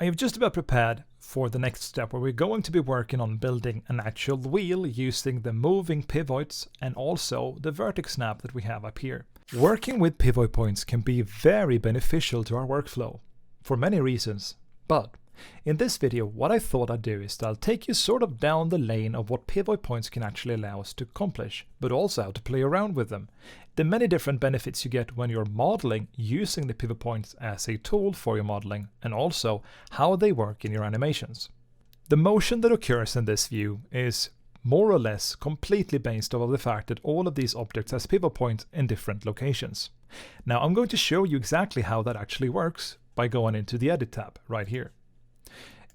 I have just about prepared for the next step where we're going to be working on building an actual wheel using the moving pivots and also the vertex snap that we have up here. Working with pivot points can be very beneficial to our workflow for many reasons, but in this video what I thought I'd do is that I'll take you sort of down the lane of what pivot points can actually allow us to accomplish, but also how to play around with them. The many different benefits you get when you're modeling using the pivot points as a tool for your modeling, and also how they work in your animations. The motion that occurs in this view is more or less completely based off of the fact that all of these objects has pivot points in different locations. Now I'm going to show you exactly how that actually works by going into the Edit tab right here.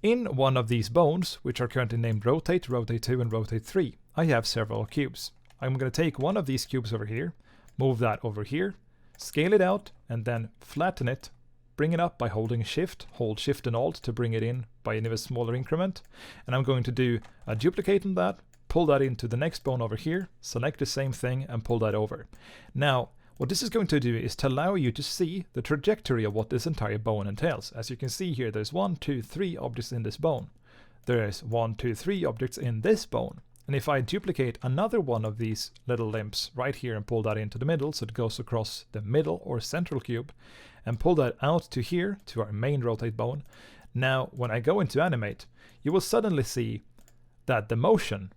In one of these bones, which are currently named Rotate, Rotate 2 and Rotate 3, I have several cubes. I'm going to take one of these cubes over here, move that over here, scale it out, and then flatten it, bring it up by holding Shift, hold Shift and Alt to bring it in by an even smaller increment. And I'm going to do a duplicate on that, pull that into the next bone over here, select the same thing and pull that over. Now, what this is going to do is to allow you to see the trajectory of what this entire bone entails. As you can see here, there's 1, 2, 3 objects in this bone. There's 1, 2, 3 objects in this bone. And if I duplicate another one of these little limbs right here and pull that into the middle, so it goes across the middle or central cube, and pull that out to here, to our main rotate bone, now when I go into animate, you will suddenly see that the motion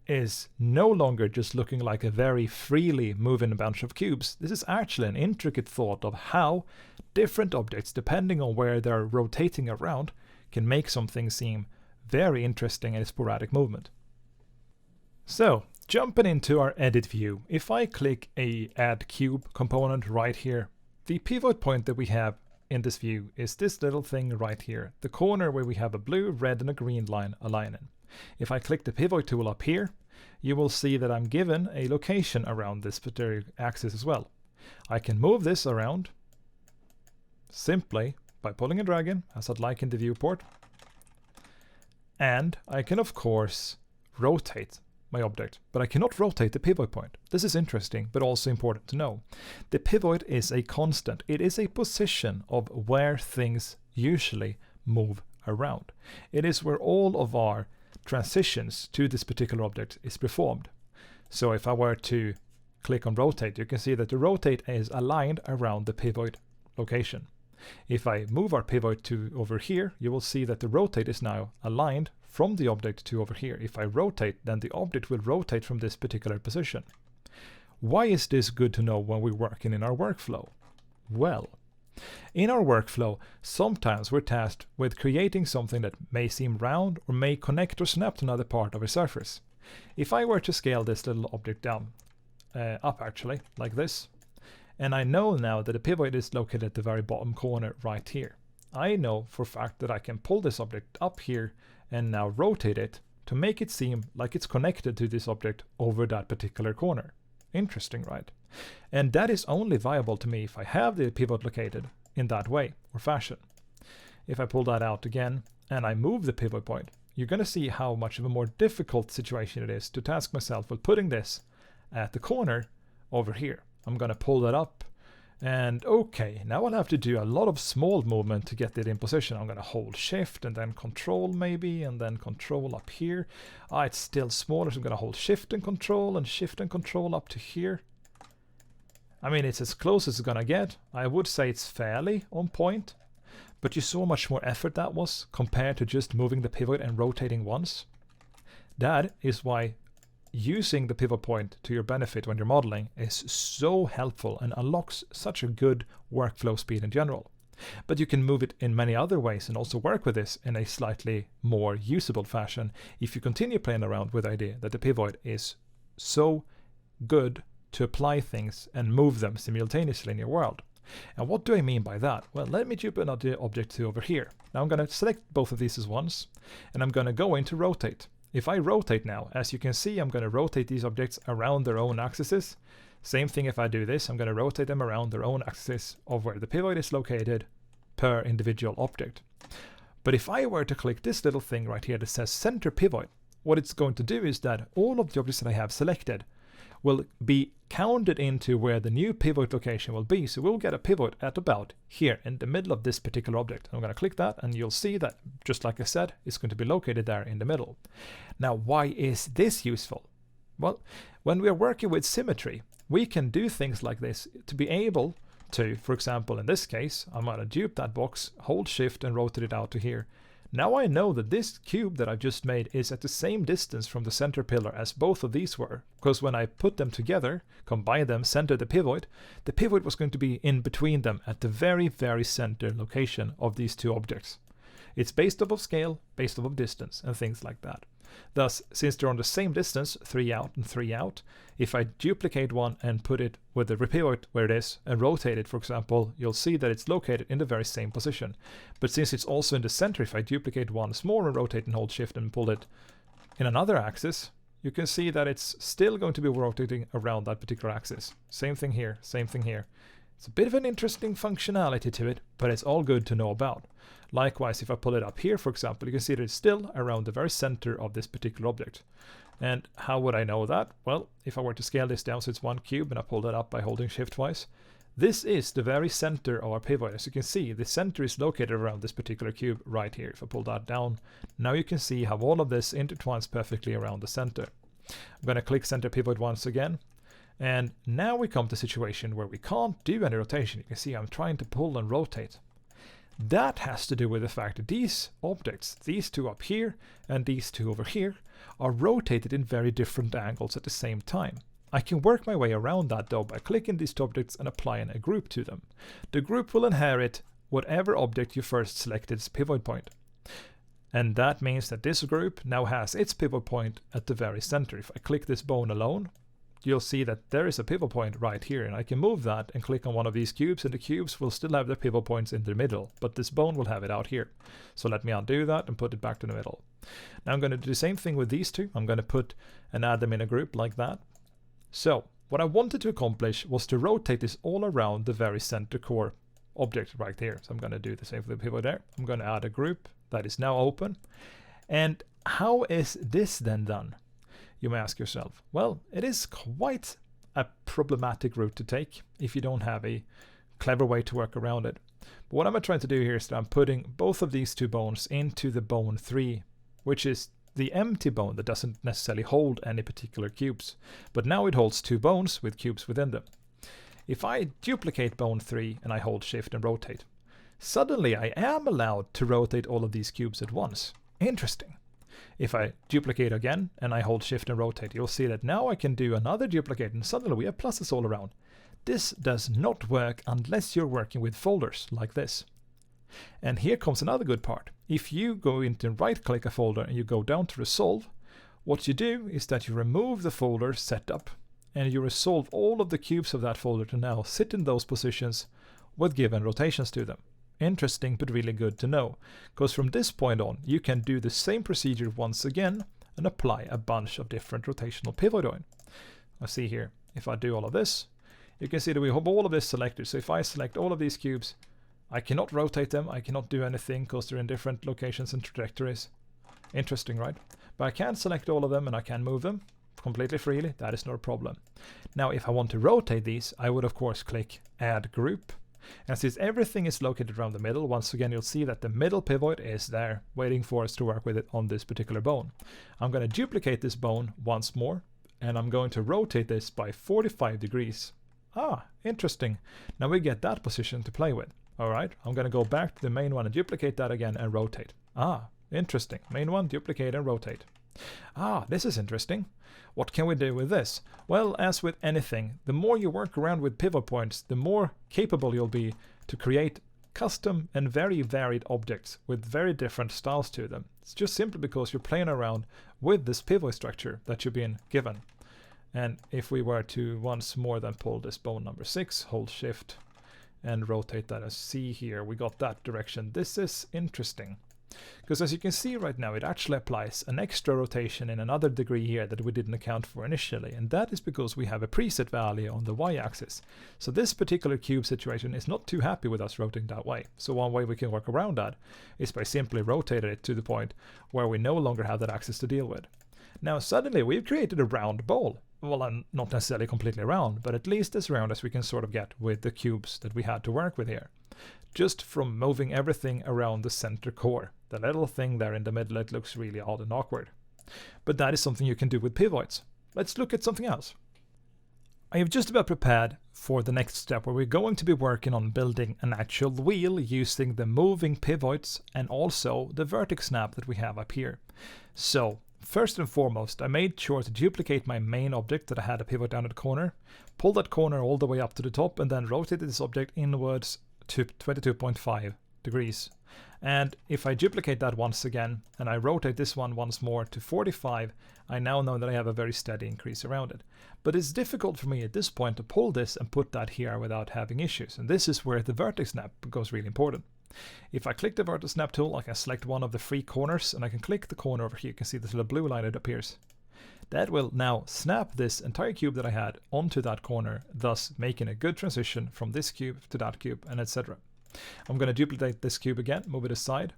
is no longer just looking like a very freely moving bunch of cubes. This is actually an intricate thought of how different objects, depending on where they're rotating around, can make something seem very interesting in sporadic movement. So, jumping into our edit view, if I click a add cube component right here, the pivot point that we have in this view is this little thing right here, the corner where we have a blue, red and a green line aligning. If I click the pivot tool up here, you will see that I'm given a location around this particular axis as well. I can move this around simply by pulling and dragging, as I'd like in the viewport. And I can of course rotate my object, but I cannot rotate the pivot point. This is interesting, but also important to know. The pivot is a constant. It is a position of where things usually move around. It is where all of our transitions to this particular object is performed. So if I were to click on rotate, you can see that the rotate is aligned around the pivot location. If I move our pivot to over here, you will see that the rotate is now aligned from the object to over here. If I rotate, then the object will rotate from this particular position. Why is this good to know when we're working in our workflow? Well, in our workflow, sometimes we're tasked with creating something that may seem round or may connect or snap to another part of a surface. If I were to scale this little object down, up actually, like this, and I know now that the pivot is located at the very bottom corner right here. I know for a fact that I can pull this object up here and now rotate it to make it seem like it's connected to this object over that particular corner. Interesting, right? And that is only viable to me if I have the pivot located in that way or fashion. If I pull that out again and I move the pivot point, you're going to see how much of a more difficult situation it is to task myself with putting this at the corner over here. I'm going to pull that up and okay, now I'll have to do a lot of small movement to get it in position. I'm going to hold Shift and then Control maybe, and then Control up here. It's still smaller, so I'm going to hold Shift and Control up to here. I mean, it's as close as it's going to get. I would say it's fairly on point, but you saw how much more effort that was compared to just moving the pivot and rotating once. That is why using the pivot point to your benefit when you're modeling is so helpful and unlocks such a good workflow speed in general. But you can move it in many other ways and also work with this in a slightly more usable fashion if you continue playing around with the idea that the pivot is so good to apply things and move them simultaneously in your world. And what do I mean by that? Well, let me jump another object to over here. Now I'm going to select both of these as once, and I'm going to go into rotate. If I rotate now, as you can see, I'm going to rotate these objects around their own axes. Same thing if I do this, I'm going to rotate them around their own axis of where the pivot is located per individual object. But if I were to click this little thing right here that says center pivot, what it's going to do is that all of the objects that I have selected will be counted into where the new pivot location will be. So we'll get a pivot at about here in the middle of this particular object. I'm going to click that and you'll see that, just like I said, it's going to be located there in the middle. Now, why is this useful? Well, when we are working with symmetry, we can do things like this to be able to, for example, in this case, I'm going to dupe that box, hold shift and rotate it out to here. Now I know that this cube that I've just made is at the same distance from the center pillar as both of these were, because when I put them together, combine them, center the pivot was going to be in between them at the very, very center location of these two objects. It's based off of scale, based off of distance, and things like that. Thus, since they're on the same distance, 3 out and 3 out, if I duplicate one and put it with the pivot where it is and rotate it, for example, you'll see that it's located in the very same position. But since it's also in the center, if I duplicate once more and rotate and hold shift and pull it in another axis, you can see that it's still going to be rotating around that particular axis. Same thing here, same thing here. It's a bit of an interesting functionality to it, but it's all good to know about. Likewise, if I pull it up here, for example, you can see that it's still around the very center of this particular object. And how would I know that? Well, if I were to scale this down so it's one cube and I pull that up by holding shift twice, this is the very center of our pivot. As you can see, the center is located around this particular cube right here. If I pull that down, now you can see how all of this intertwines perfectly around the center. I'm going to click center pivot once again. And now we come to a situation where we can't do any rotation. You can see I'm trying to pull and rotate. That has to do with the fact that these objects, these two up here and these two over here, are rotated in very different angles at the same time. I can work my way around that though by clicking these two objects and applying a group to them. The group will inherit whatever object you first selected as pivot point. And that means that this group now has its pivot point at the very center. If I click this bone alone, you'll see that there is a pivot point right here, and I can move that and click on one of these cubes, and the cubes will still have their pivot points in the middle, but this bone will have it out here. So let me undo that and put it back to the middle. Now I'm going to do the same thing with these two. I'm going to put and add them in a group like that. So what I wanted to accomplish was to rotate this all around the very center core object right here. So I'm going to do the same for the pivot there. I'm going to add a group that is now open. And how is this then done? You may ask yourself. Well, it is quite a problematic route to take if you don't have a clever way to work around it. But what I'm trying to do here is that I'm putting both of these two bones into the bone 3, which is the empty bone that doesn't necessarily hold any particular cubes. But now it holds two bones with cubes within them. If I duplicate bone 3 and I hold shift and rotate, suddenly I am allowed to rotate all of these cubes at once. Interesting. If I duplicate again and I hold shift and rotate, you'll see that now I can do another duplicate and suddenly we have pluses all around. This does not work unless you're working with folders like this. And here comes another good part. If you go into right click a folder and you go down to resolve, what you do is that you remove the folder setup and you resolve all of the cubes of that folder to now sit in those positions with given rotations to them. Interesting, but really good to know, because from this point on you can do the same procedure once again and apply a bunch of different rotational pivot on. I see here, if I do all of this, you can see that we have all of this selected. So if I select all of these cubes, I cannot rotate them, I cannot do anything because they're in different locations and trajectories. Interesting, right? But I can select all of them and I can move them completely freely. That is not a problem. Now if I want to rotate these, I would of course click add group. And since everything is located around the middle, once again you'll see that the middle pivot is there waiting for us to work with it on this particular bone. I'm going to duplicate this bone once more and I'm going to rotate this by 45 degrees. Ah, interesting. Now we get that position to play with. Alright, I'm going to go back to the main one and duplicate that again and rotate. Ah, interesting. Main one, duplicate and rotate. Ah, this is interesting. What can we do with this? Well, as with anything, the more you work around with pivot points, the more capable you'll be to create custom and very varied objects with very different styles to them. It's just simply because you're playing around with this pivot structure that you've been given. And if we were to once more then pull this bone number 6, hold shift and rotate that as C here, we got that direction. This is interesting. Because as you can see right now, it actually applies an extra rotation in another degree here that we didn't account for initially, and that is because we have a preset value on the y-axis. So this particular cube situation is not too happy with us rotating that way. So one way we can work around that is by simply rotating it to the point where we no longer have that axis to deal with. Now suddenly we've created a round bowl. well, not necessarily completely round, but at least as round as we can sort of get with the cubes that we had to work with here. Just from moving everything around the center core. The little thing there in the middle, it looks really odd and awkward. But that is something you can do with pivots. Let's look at something else. I have just about prepared for the next step where we're going to be working on building an actual wheel using the moving pivots and also the vertex snap that we have up here. So first and foremost, I made sure to duplicate my main object that I had a pivot down at the corner, pull that corner all the way up to the top, and then rotated this object inwards to 22.5 degrees. And if I duplicate that once again and I rotate this one once more to 45, I now know that I have a very steady increase around it. But it's difficult for me at this point to pull this and put that here without having issues. And this is where the vertex snap becomes really important. If I click the vertex snap tool, I can select one of the 3 corners and I can click the corner over here. You can see this little blue line that appears. That will now snap this entire cube that I had onto that corner, thus making a good transition from this cube to that cube, and etc. I'm going to duplicate this cube again, move it aside,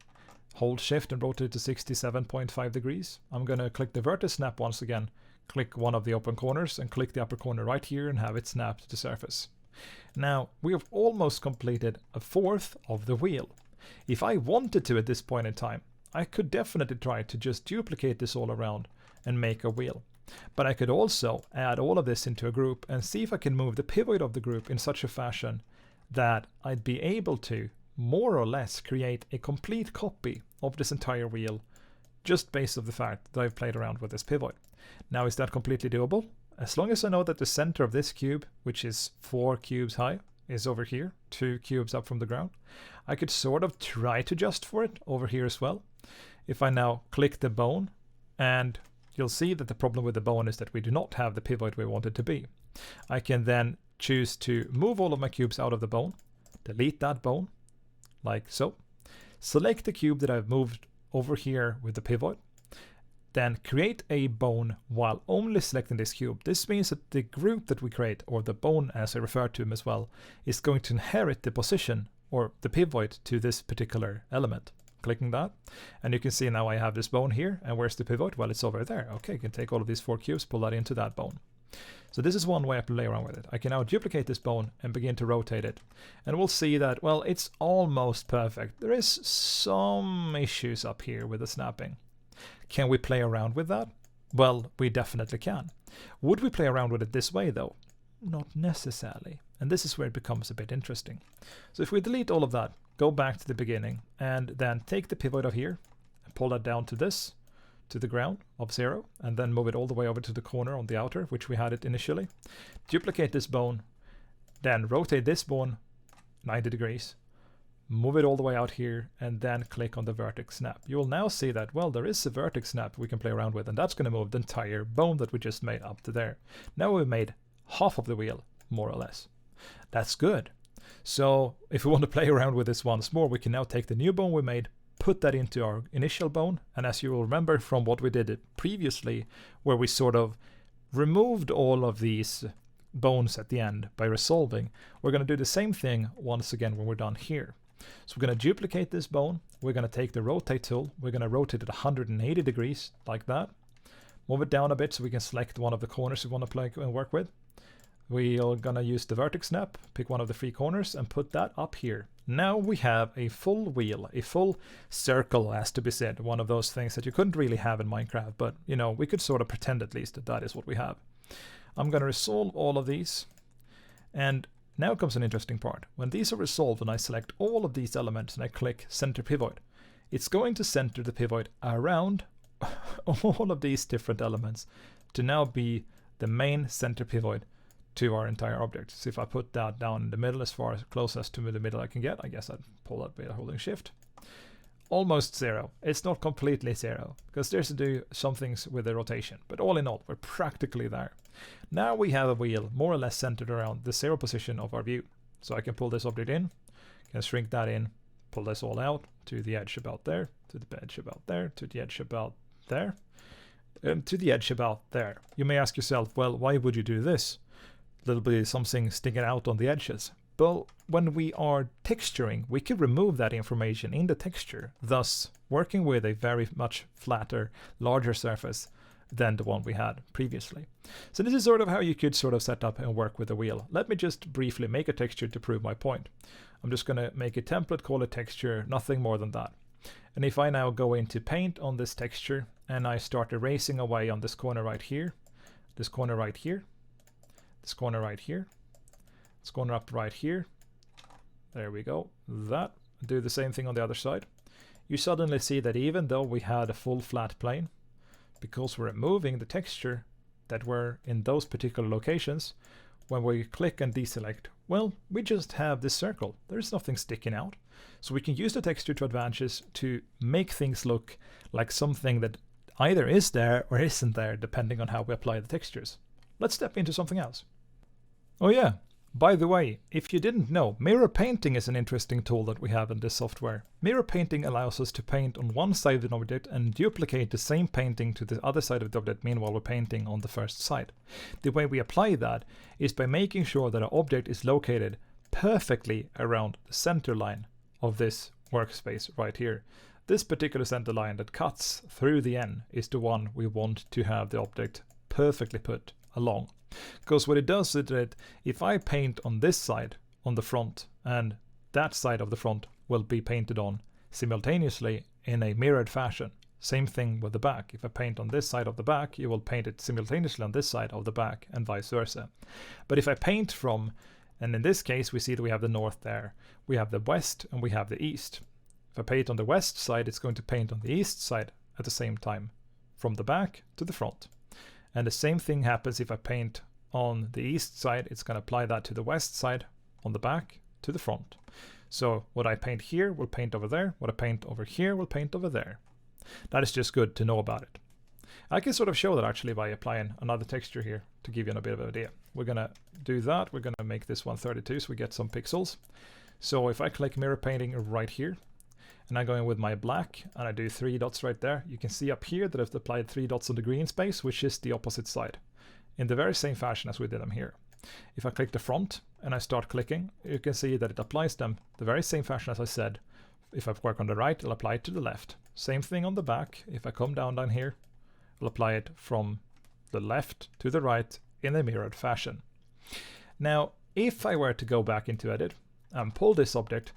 hold shift and rotate it to 67.5 degrees. I'm going to click the vertex snap once again, click one of the open corners and click the upper corner right here and have it snap to the surface. Now we have almost completed a fourth of the wheel. If I wanted to at this point in time, I could definitely try to just duplicate this all around and make a wheel. But I could also add all of this into a group and see if I can move the pivot of the group in such a fashion that I'd be able to more or less create a complete copy of this entire wheel just based on the fact that I've played around with this pivot. Now, is that completely doable? As long as I know that the center of this cube, which is 4 cubes high, is over here, 2 cubes up from the ground, I could sort of try to adjust for it over here as well. If I now click the bone, and you'll see that the problem with the bone is that we do not have the pivot we want it to be. I can then choose to move all of my cubes out of the bone, delete that bone, like so, select the cube that I've moved over here with the pivot, then create a bone while only selecting this cube. This means that the group that we create, or the bone as I refer to them as well, is going to inherit the position or the pivot to this particular element. Clicking that, and you can see now I have this bone here, and where's the pivot? Well, it's over there. Okay, I can take all of these 4 cubes, pull that into that bone. So this is one way I can play around with it. I can now duplicate this bone and begin to rotate it. And we'll see that, well, it's almost perfect. There is some issues up here with the snapping. Can we play around with that? Well, we definitely can. Would we play around with it this way though? Not necessarily. And this is where it becomes a bit interesting. So if we delete all of that, go back to the beginning, and then take the pivot of here and pull that down to this, to the ground of 0, and then move it all the way over to the corner on the outer, which we had it initially. Duplicate this bone, then rotate this bone 90 degrees, move it all the way out here, and then click on the vertex snap. You will now see that, well, there is a vertex snap we can play around with, and that's going to move the entire bone that we just made up to there. Now we've made half of the wheel, more or less. That's good. So if we want to play around with this once more, we can now take the new bone we made, put that into our initial bone, and as you will remember from what we did previously, where we sort of removed all of these bones at the end by resolving, we're going to do the same thing once again when we're done here. So we're going to duplicate this bone, we're going to take the rotate tool, we're going to rotate it 180 degrees like that, move it down a bit so we can select one of the corners we want to play and work with. We are going to use the vertex snap, pick one of the 3 corners and put that up here. Now we have a full wheel, a full circle, as to be said, one of those things that you couldn't really have in Minecraft, but you know, we could sort of pretend at least that that is what we have. I'm going to resolve all of these, and now comes an interesting part. When these are resolved and I select all of these elements and I click center pivot, it's going to center the pivot around all of these different elements to now be the main center pivot to our entire object. So if I put that down in the middle, as far as close as to the middle I can get, I guess I'd pull that by holding shift. Almost 0. It's not completely 0, because there's to do some things with the rotation, but all in all, we're practically there. Now we have a wheel more or less centered around the 0 position of our view. So I can pull this object in, can shrink that in, pull this all out to the edge about there, to the edge about there, to the edge about there, to the edge about there. You may ask yourself, well, why would you do this? Little bit something sticking out on the edges. But when we are texturing, we can remove that information in the texture, thus working with a very much flatter, larger surface than the one we had previously. So this is sort of how you could sort of set up and work with the wheel. Let me just briefly make a texture to prove my point. I'm just going to make a template, call it texture, nothing more than that. And if I now go into paint on this texture and I start erasing away on this corner right here, this corner right here, this corner right here, this corner up right here, there we go, that. Do the same thing on the other side. You suddenly see that even though we had a full flat plane, because we're removing the texture that were in those particular locations, when we click and deselect, well, we just have this circle. There's nothing sticking out. So we can use the texture to advantage to make things look like something that either is there or isn't there, depending on how we apply the textures. Let's step into something else. Oh yeah, by the way, if you didn't know, mirror painting is an interesting tool that we have in this software. Mirror painting allows us to paint on one side of an object and duplicate the same painting to the other side of the object, meanwhile we're painting on the first side. The way we apply that is by making sure that our object is located perfectly around the center line of this workspace right here. This particular center line that cuts through the N is the one we want to have the object perfectly put along. Because what it does is that if I paint on this side on the front, and that side of the front will be painted on simultaneously in a mirrored fashion. Same thing with the back. If I paint on this side of the back, you will paint it simultaneously on this side of the back and vice versa. But if I paint from, and in this case we see that we have the north there, we have the west and we have the east. If I paint on the west side, it's going to paint on the east side at the same time, from the back to the front. And the same thing happens if I paint on the east side, it's going to apply that to the west side, on the back to the front. So what I paint here will paint over there, what I paint over here will paint over there. That is just good to know about it. I can sort of show that actually by applying another texture here to give you a bit of an idea. We're going to do that, we're going to make this 132 so we get some pixels. So if I click mirror painting right here, and I go in with my black and I do 3 dots right there, you can see up here that I've applied 3 dots on the green space, which is the opposite side, in the very same fashion as we did them here. If I click the front and I start clicking, you can see that it applies them the very same fashion as I said. If I work on the right, it'll apply it to the left. Same thing on the back. If I come down here, I'll apply it from the left to the right in a mirrored fashion. Now, if I were to go back into edit and pull this object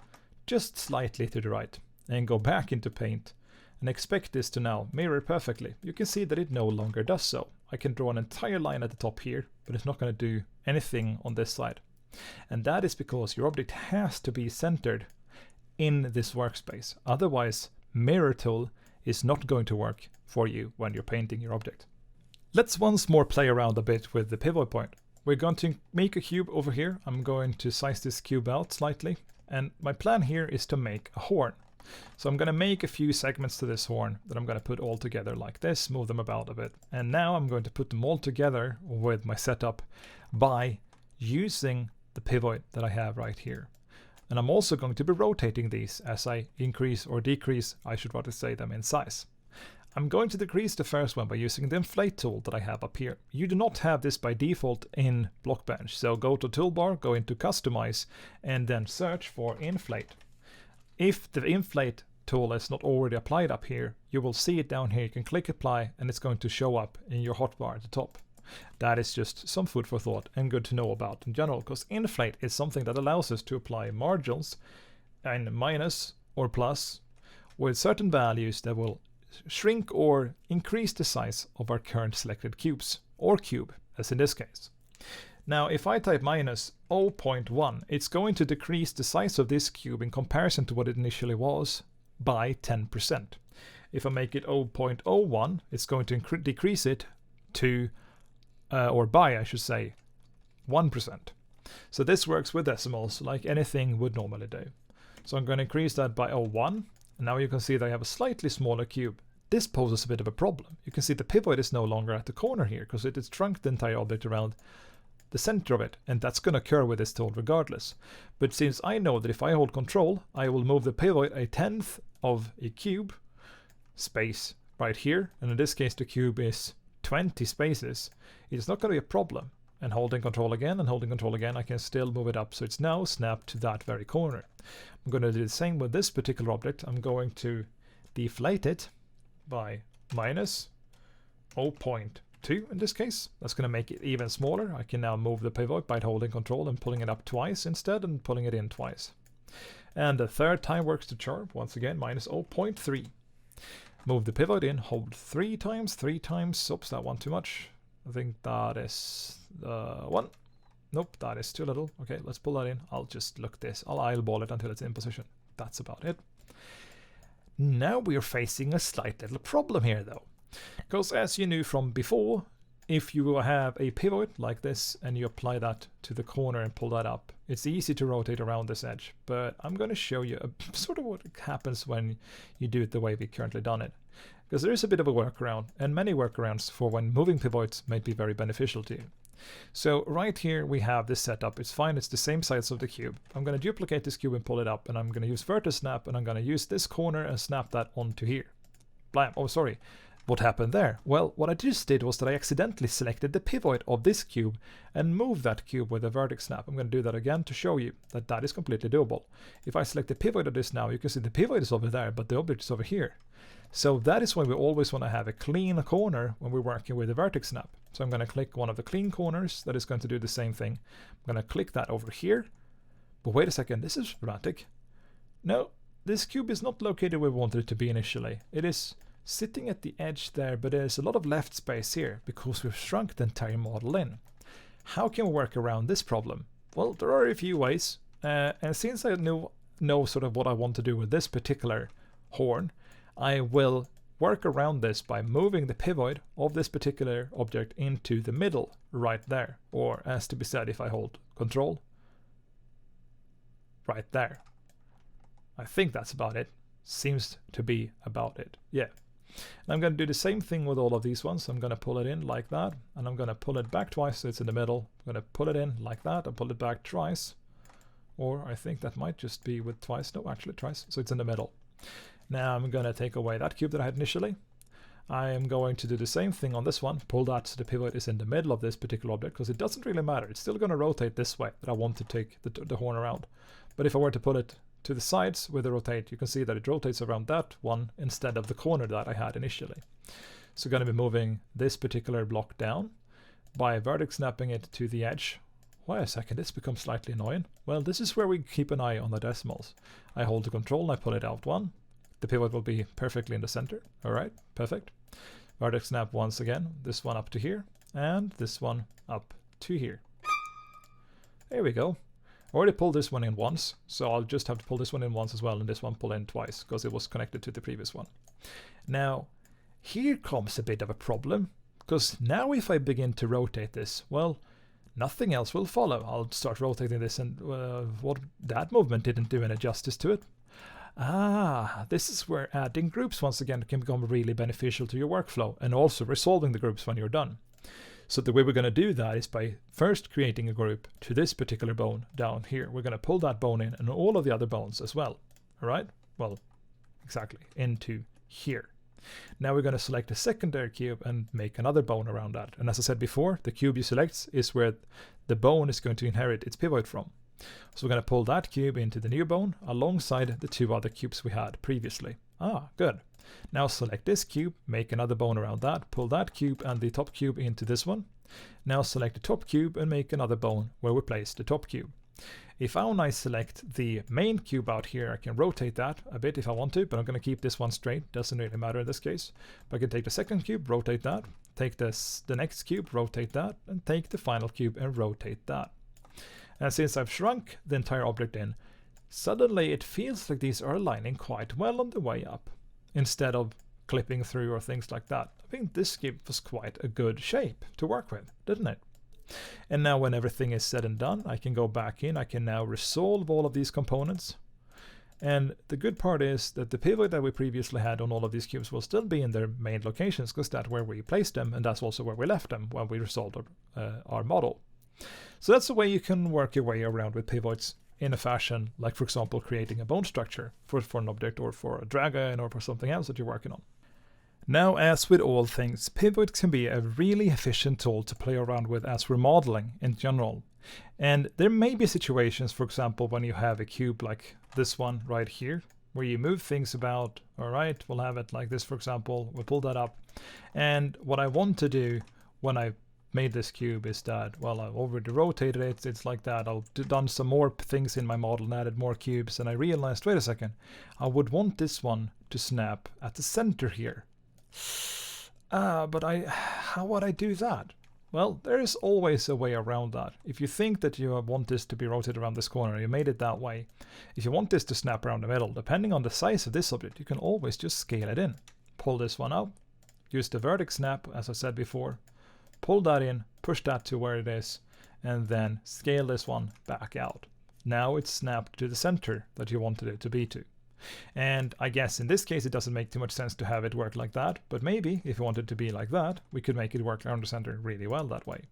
just slightly to the right, and go back into paint and expect this to now mirror perfectly, you can see that it no longer does so. I can draw an entire line at the top here, but it's not going to do anything on this side. And that is because your object has to be centered in this workspace. Otherwise, mirror tool is not going to work for you when you're painting your object. Let's once more play around a bit with the pivot point. We're going to make a cube over here. I'm going to size this cube out slightly. And my plan here is to make a horn. So I'm going to make a few segments to this horn that I'm going to put all together like this, move them about a bit. And now I'm going to put them all together with my setup by using the pivot that I have right here. And I'm also going to be rotating these as I increase or decrease, I should rather say, them in size. I'm going to decrease the first one by using the inflate tool that I have up here. You do not have this by default in Blockbench. So go to toolbar, go into customize, and then search for inflate. If the inflate tool is not already applied up here, you will see it down here. You can click apply and it's going to show up in your hotbar at the top. That is just some food for thought and good to know about in general, because inflate is something that allows us to apply margins and minus or plus with certain values that will shrink or increase the size of our current selected cubes, or cube, as in this case. Now, if I type minus 0.1, it's going to decrease the size of this cube in comparison to what it initially was by 10%. If I make it 0.01, it's going to decrease it to, or by, I should say, 1%. So this works with decimals like anything would normally do. So I'm going to increase that by 0.1, and now you can see that I have a slightly smaller cube. This poses a bit of a problem. You can see the pivot is no longer at the corner here because it has shrunk the entire object around the center of it, and that's going to occur with this tool regardless. But since I know that if I hold control, I will move the pivot 1/10 of a cube space right here, and in this case the cube is 20 spaces, it's not going to be a problem. And holding control again and holding control again, I can still move it up, so it's now snapped to that very corner. I'm going to do the same with this particular object. I'm going to deflate it by minus 0.2 in this case. That's going to make it even smaller. I can now move the pivot by holding control and pulling it up twice instead and pulling it in twice. And the third time works the charm. Once again, minus 0.3. Move the pivot in, hold 3 times. Oops, that one too much. I think that is 1. Nope, that is too little. Okay, let's pull that in. I'll just look this. I'll eyeball it until it's in position. That's about it. Now we are facing a slight little problem here though. Because as you knew from before, if you have a pivot like this and you apply that to the corner and pull that up, it's easy to rotate around this edge. But I'm going to show you sort of what happens when you do it the way we currently done it. Because there is a bit of a workaround, and many workarounds for when moving pivots might be very beneficial to you. So right here we have this setup. It's fine, it's the same size of the cube. I'm going to duplicate this cube and pull it up, and I'm going to use VERTEX SNAP, and I'm going to use this corner and snap that onto here. Blam. Oh, sorry. What happened there? Well, what I just did was that I accidentally selected the pivot of this cube and moved that cube with a VERTEX SNAP. I'm going to do that again to show you that that is completely doable. If I select the pivot of this now, you can see the pivot is over there, but the object is over here. So that is why we always want to have a clean corner when we're working with the VERTEX SNAP. So I'm going to click one of the clean corners that is going to do the same thing. I'm going to click that over here. But wait a second, this is dramatic. No, this cube is not located where we wanted it to be initially. It is sitting at the edge there, but there's a lot of left space here because we've shrunk the entire model in. How can we work around this problem? Well, there are a few ways. And since I know sort of what I want to do with this particular horn, I will work around this by moving the pivot of this particular object into the middle right there. Or as to be said, if I hold control, right there. I think that's about it. Seems to be about it. Yeah. And I'm going to do the same thing with all of these ones. I'm going to pull it in like that, and I'm going to pull it back twice so it's in the middle. I'm going to pull it in like that and pull it back twice. Or I think that might just be with twice. No, actually twice. So it's in the middle. Now I'm going to take away that cube that I had initially. I am going to do the same thing on this one. Pull that so the pivot is in the middle of this particular object, because it doesn't really matter. It's still going to rotate this way that I want to take the horn around. But if I were to pull it to the sides with the rotate, you can see that it rotates around that one instead of the corner that I had initially. So going to be moving this particular block down by vertex snapping it to the edge. Wait a second, this becomes slightly annoying. Well, this is where we keep an eye on the decimals. I hold the control and I pull it out one. The pivot will be perfectly in the center. All right, perfect. Vertex snap once again, this one up to here, and this one up to here. There we go. I already pulled this one in once, so I'll just have to pull this one in once as well, and this one pull in twice, because it was connected to the previous one. Now, here comes a bit of a problem, because now if I begin to rotate this, well, nothing else will follow. I'll start rotating this, and that movement didn't do any justice to it. Ah, this is where adding groups once again can become really beneficial to your workflow, and also resolving the groups when you're done. So the way we're going to do that is by first creating a group to this particular bone down here. We're going to pull that bone in and all of the other bones as well. All right? Well, exactly, into here. Now we're going to select a secondary cube and make another bone around that. And as I said before, the cube you select is where the bone is going to inherit its pivot from. So we're going to pull that cube into the new bone alongside the 2 other cubes we had previously. Ah, good. Now select this cube, make another bone around that, pull that cube and the top cube into this one. Now select the top cube and make another bone where we place the top cube. If I select the main cube out here, I can rotate that a bit if I want to, but I'm going to keep this one straight. Doesn't really matter in this case. But I can take the second cube, rotate that, take the next cube, rotate that, and take the final cube and rotate that. And since I've shrunk the entire object in, suddenly it feels like these are aligning quite well on the way up, instead of clipping through or things like that. I think this gives us quite a good shape to work with, didn't it? And now when everything is said and done, I can go back in, I can now resolve all of these components. And the good part is that the pivot that we previously had on all of these cubes will still be in their main locations, because that's where we placed them, and that's also where we left them when we resolved our model. So that's the way you can work your way around with pivots in a fashion, like for example creating a bone structure for an object, or for a dragon, or for something else that you're working on. Now, as with all things, pivots can be a really efficient tool to play around with as we're modeling in general. And there may be situations, for example, when you have a cube like this one right here, where you move things about. All right, we'll have it like this, for example. We'll pull that up. And what I want to do when I made this cube is that, well, I've already rotated it. It's like that. I've done some more things in my model and added more cubes. And I realized, wait a second, I would want this one to snap at the center here. But how would I do that? Well, there is always a way around that. If you think that you want this to be rotated around this corner, you made it that way. If you want this to snap around the middle, depending on the size of this object, you can always just scale it in. Pull this one out, use the vertex snap, as I said before, pull that in, push that to where it is, and then scale this one back out. Now it's snapped to the center that you wanted it to be to. And I guess in this case it doesn't make too much sense to have it work like that, but maybe if you want it to be like that, we could make it work around the center really well that way.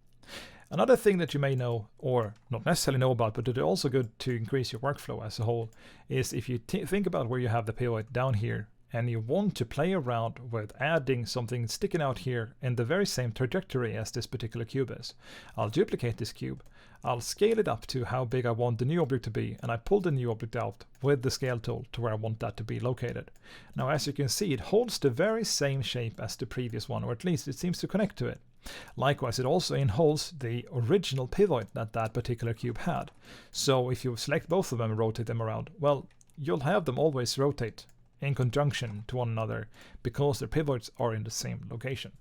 Another thing that you may know, or not necessarily know about, but it's also good to increase your workflow as a whole, is if you think about where you have the pivot down here, and you want to play around with adding something sticking out here in the very same trajectory as this particular cube is. I'll duplicate this cube, I'll scale it up to how big I want the new object to be, and I pull the new object out with the scale tool to where I want that to be located. Now, as you can see, it holds the very same shape as the previous one, or at least it seems to connect to it. Likewise, it also holds the original pivot that that particular cube had. So if you select both of them and rotate them around, well, you'll have them always rotate in conjunction to one another because their pivots are in the same location.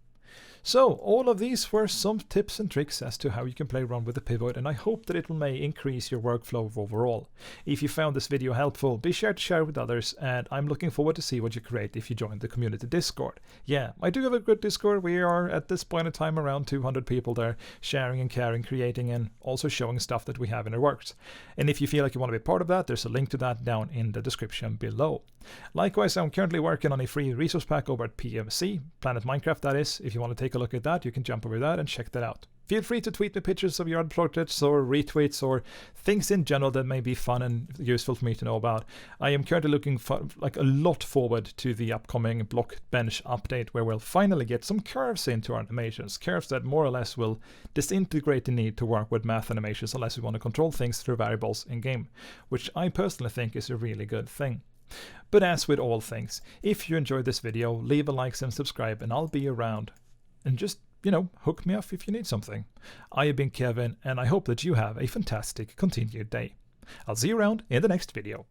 So all of these were some tips and tricks as to how you can play around with the pivot, and I hope that it may increase your workflow overall. If you found this video helpful, be sure to share it with others, and I'm looking forward to see what you create if you join the community Discord. Yeah, I do have a good Discord. We are at this point in time around 200 people there, sharing and caring, creating, and also showing stuff that we have in our works. And if you feel like you want to be part of that, there's a link to that down in the description below. Likewise, I'm currently working on a free resource pack over at PMC, Planet Minecraft that is. If you want to take a look at that, you can jump over that and check that out. Feel free to tweet me pictures of your art projects or retweets or things in general that may be fun and useful for me to know about. I am currently looking for, a lot forward to the upcoming Blockbench update, where we'll finally get some curves into our animations. Curves that more or less will disintegrate the need to work with math animations unless we want to control things through variables in game, which I personally think is a really good thing. But as with all things, if you enjoyed this video, leave a like and subscribe, and I'll be around. And just, hook me up if you need something. I have been Kevin, and I hope that you have a fantastic continued day. I'll see you around in the next video.